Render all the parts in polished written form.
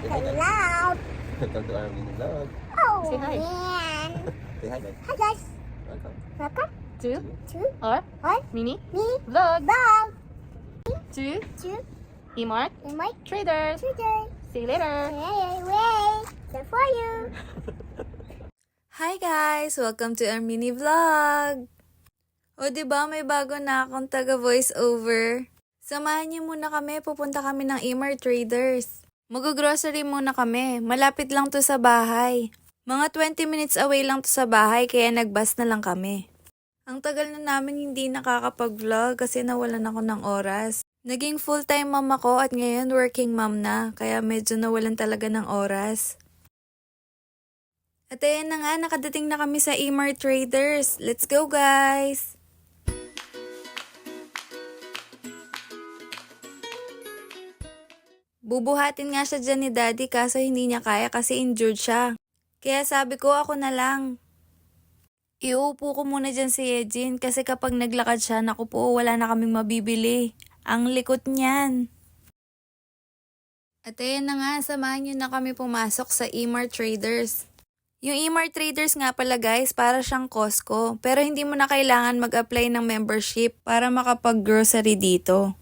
Hello. Welcome to our mini vlog. Oh, Say hi. man. Say hi, guys. Hi, guys. Welcome. Welcome To to our our mini mini vlog vlog to to Emart my Traders. today. See you later. Hey, wait. They're for you. Hi guys! Welcome to our mini vlog! O diba may bago na akong taga voice over? Samahan niyo muna kami, pupunta kami ng Emart Traders. Mag-grocery muna kami, malapit lang to sa bahay. Mga 20 minutes away lang to sa bahay kaya nag-bus na lang kami. Ang tagal na namin hindi nakakapag-vlog kasi nawalan ako ng oras. Naging full-time mom ako at ngayon working mom na kaya medyo nawalan talaga ng oras. At ayan na nga, nakadating na kami sa Emart Traders. Let's go guys! Bubuhatin nga siya dyan ni Daddy kaso hindi niya kaya kasi injured siya. Kaya sabi ko ako na lang. Iuupo ko muna dyan si Eugene kasi kapag naglakad siya, naku po, wala na kaming mabibili. Ang likot niyan. At ayan na nga, samahan niyo na kami pumasok sa Emart Traders. Yung Emart Traders nga pala guys, para siyang Costco. Pero hindi mo na kailangan mag-apply ng membership para makapag-grocery dito.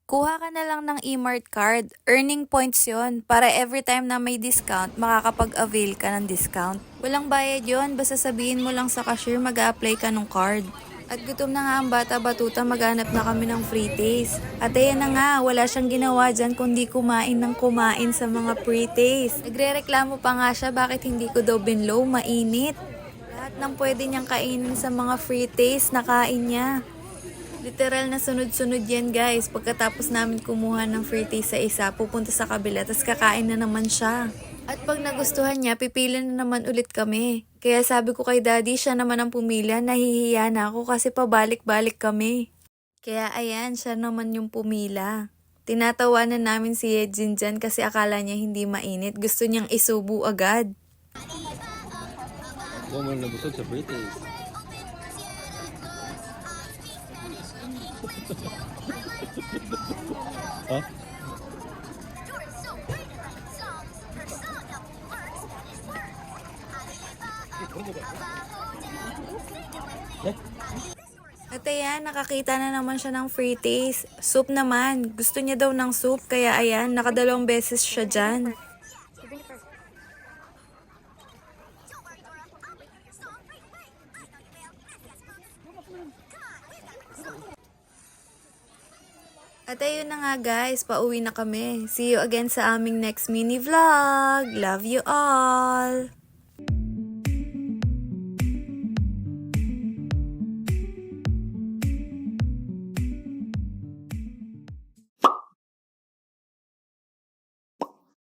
Kuha ka na lang ng Emart card. Earning points yon para every time na may discount, makakapag-avail ka ng discount. Walang bayad yon, basta sabihin mo lang sa cashier mag-a-apply ka ng card. At gutom na nga ang bata-batuta, maghanap na kami ng free taste. At ayan na nga, wala siyang ginawa dyan kundi kumain ng kumain sa mga free taste. Nagre-reklamo pa nga siya bakit hindi ko daw binlow, mainit. Lahat ng pwede niyang kainin sa mga free taste, nakain niya. Literal na sunod-sunod yan guys. Pagkatapos namin kumuha ng free taste sa isa, pupunta sa kabila, tas kakain na naman siya. At pag nagustuhan niya, pipili na naman ulit kami. Kaya sabi ko kay Daddy, siya naman ang pumila, nahihiya na ako kasi pabalik-balik kami. Kaya ayan, siya naman yung pumila. Tinatawanan namin si Yejin dyan kasi akala niya hindi mainit. Gusto niyang isubo agad. Huwag mo nabusog sa British. Huh? At ayan, nakakita na naman siya ng free taste. Soup naman. Gusto niya daw ng soup, kaya ayan, nakadalawang beses siya dyan. At ayun na nga guys, pauwi na kami. See you again sa aming next mini vlog. Love you all!